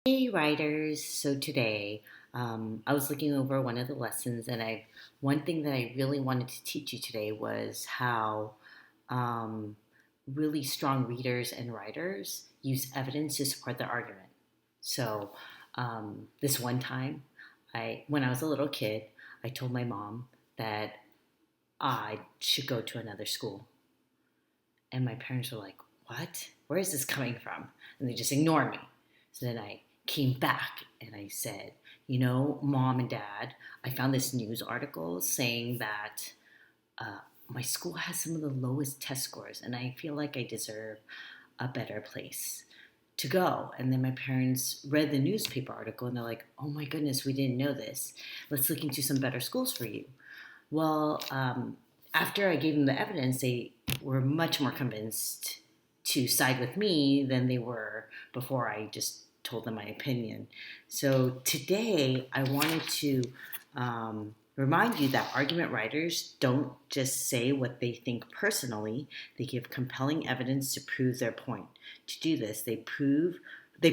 Hey writers, so today I was looking over one of the lessons, and one thing that I really wanted to teach you today was how um, really strong readers and writers use evidence to support their argument. So this one time, when I was a little kid, I told my mom that I should go to another school, and my parents were like, "What? Where is this coming from?" And they just ignored me. So then I came back and I said, Mom and Dad, I found this news article saying that my school has some of the lowest test scores, and I feel like I deserve a better place to go." And then my parents read the newspaper article and they're like, "Oh my goodness, we didn't know this. Let's look into some better schools for you." Well, after I gave them the evidence, they were much more convinced to side with me than they were before I just told them my opinion. So today, I wanted to remind you that argument writers don't just say what they think personally, they give compelling evidence to prove their point. To do this, they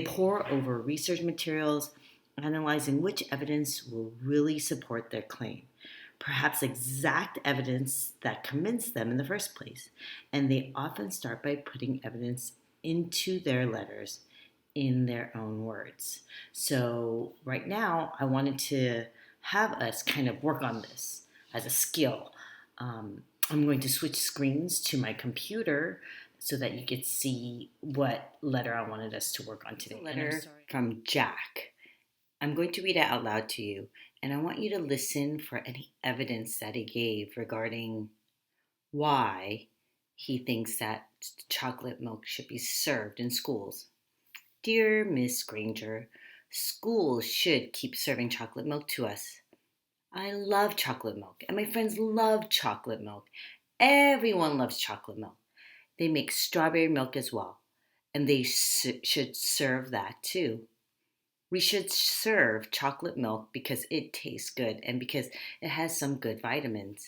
pore over research materials, analyzing which evidence will really support their claim, perhaps exact evidence that convinced them in the first place. And they often start by putting evidence into their letters in their own words. So, right now, I wanted to have us kind of work on this as a skill. I'm going to switch screens to my computer so that you could see what letter I wanted us to work on today. Letter from Jack. I'm going to read it out loud to you, and I want you to listen for any evidence that he gave regarding why he thinks that chocolate milk should be served in schools. Dear Miss Granger, schools should keep serving chocolate milk to us. I love chocolate milk, and my friends love chocolate milk. Everyone loves chocolate milk. They make strawberry milk as well, and they should serve that too. We should serve chocolate milk because it tastes good and because it has some good vitamins.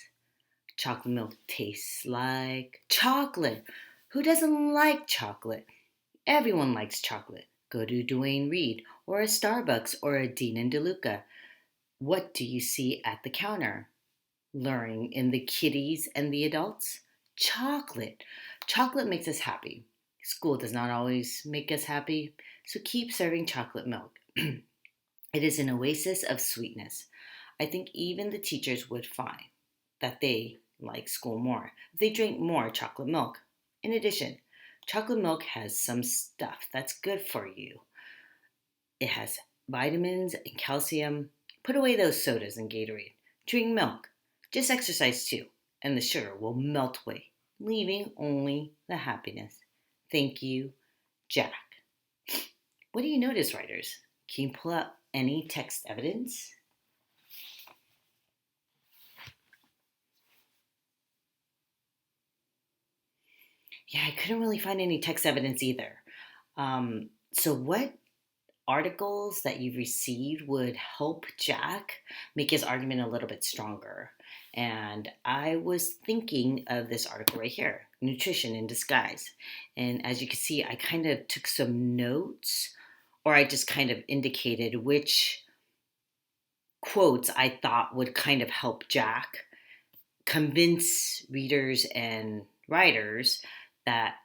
Chocolate milk tastes like chocolate. Who doesn't like chocolate? Everyone likes chocolate. Go to Duane Reade or a Starbucks or a Dean and DeLuca. What do you see at the counter? Luring in the kiddies and the adults? Chocolate. Chocolate makes us happy. School does not always make us happy, so keep serving chocolate milk. It is an oasis of sweetness. I think even the teachers would find that they like school more if they drink more chocolate milk. In addition, chocolate milk has some stuff that's good for you. It has vitamins and calcium. Put away those sodas and Gatorade. Drink milk. Just exercise too, and the sugar will melt away, leaving only the happiness. Thank you, Jack. What do you notice, writers? Can you pull out any text evidence? Yeah, I couldn't really find any text evidence either. So, what articles that you've received would help Jack make his argument a little bit stronger? And I was thinking of this article right here, Nutrition in Disguise. And as you can see, I kind of took some notes, or I just kind of indicated which quotes I thought would kind of help Jack convince readers and writers that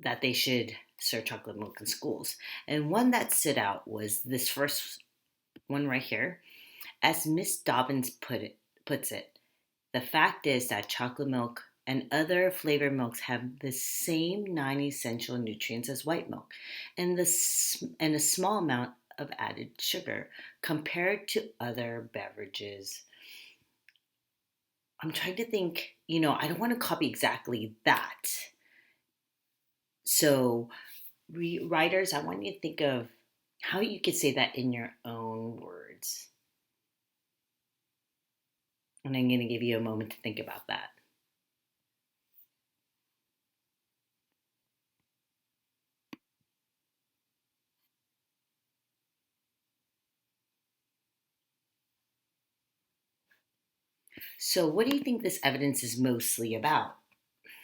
that they should serve chocolate milk in schools. And one that stood out was this first one right here. As Miss Dobbins puts it, the fact is that chocolate milk and other flavored milks have the same 9 essential nutrients as white milk, and a small amount of added sugar compared to other beverages. I'm trying to think, I don't want to copy exactly that. So, writers, I want you to think of how you could say that in your own words. And I'm going to give you a moment to think about that. So, what do you think this evidence is mostly about?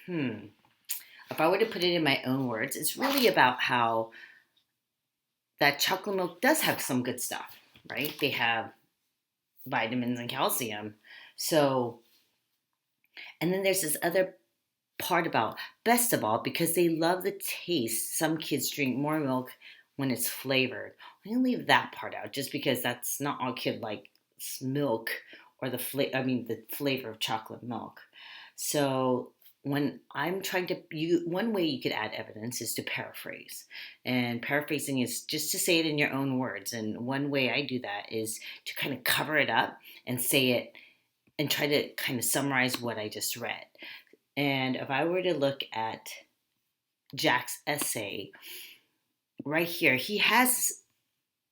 If I were to put it in my own words, it's really about how that chocolate milk does have some good stuff, right? They have vitamins and calcium. So, and then there's this other part about best of all, because they love the taste, some kids drink more milk when it's flavored. I'm gonna leave that part out just because that's not all kid like milk or the flavor of chocolate milk. So when I'm trying to one way you could add evidence is to paraphrase. And paraphrasing is just to say it in your own words. And one way I do that is to kind of cover it up and say it and try to kind of summarize what I just read. And if I were to look at Jack's essay right here, he has,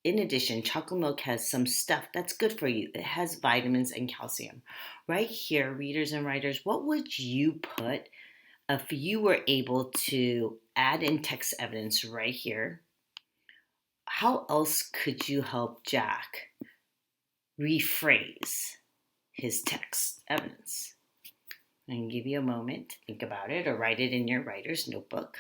in addition, chocolate milk has some stuff that's good for you. It has vitamins and calcium. Right here, readers and writers, what would you put if you were able to add in text evidence right here? How else could you help Jack rephrase his text evidence? I can give you a moment to think about it or write it in your writer's notebook.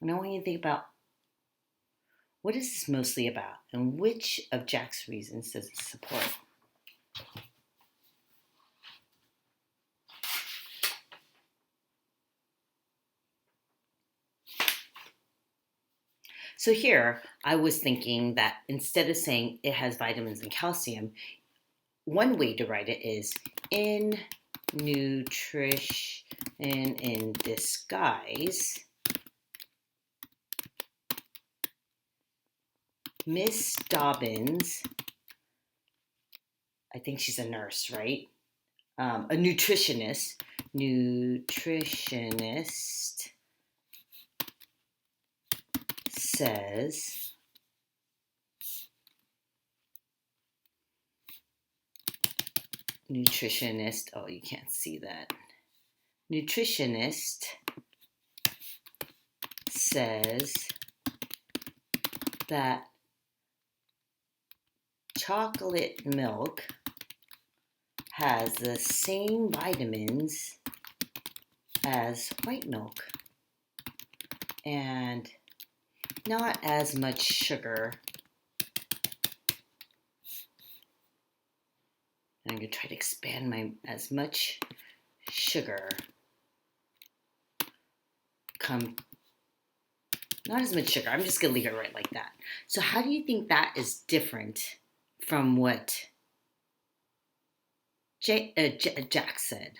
And I want you to think about, what is this mostly about, and which of Jack's reasons does it support? So here, I was thinking that instead of saying it has vitamins and calcium, one way to write it is in nutrition in disguise, Miss Dobbins, I think she's a nurse, right? A nutritionist says oh, you can't see that. Nutritionist says that chocolate milk has the same vitamins as white milk and not as much sugar. I'm going to try to expand as much sugar. Not as much sugar. I'm just going to leave it right like that. So how do you think that is different from what Jack said?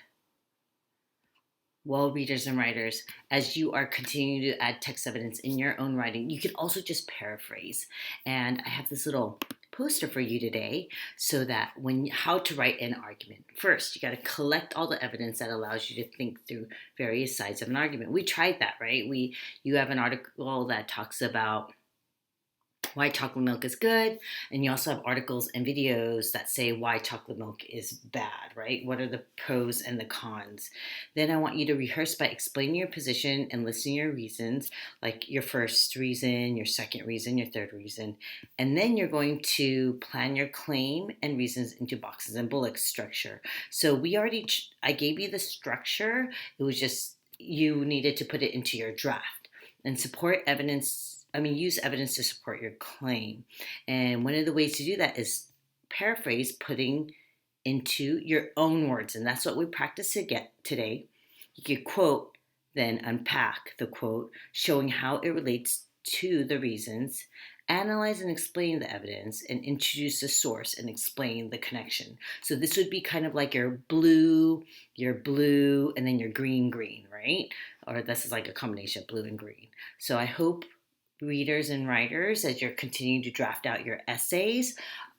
Well, readers and writers, as you are continuing to add text evidence in your own writing, you can also just paraphrase. And I have this little poster for you today so that how to write an argument. First, you got to collect all the evidence that allows you to think through various sides of an argument. We tried that, right? You have an article that talks about why chocolate milk is good, and you also have articles and videos that say why chocolate milk is bad, right? What are the pros and the cons? Then I want you to rehearse by explaining your position and listing your reasons, like your first reason, your second reason, your third reason. And then you're going to plan your claim and reasons into boxes and bullet structure. So I gave you the structure. It was just you needed to put it into your draft and use evidence to support your claim. And one of the ways to do that is paraphrase, putting into your own words. And that's what we practice today. You could quote, then unpack the quote, showing how it relates to the reasons, analyze and explain the evidence, and introduce the source and explain the connection. So this would be kind of like your blue, and then your green, right? Or this is like a combination of blue and green. So I hope readers and writers, as you're continuing to draft out your essays,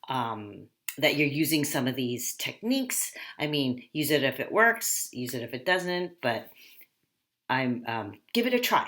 that you're using some of these techniques. Use it if it works, use it if it doesn't, but give it a try.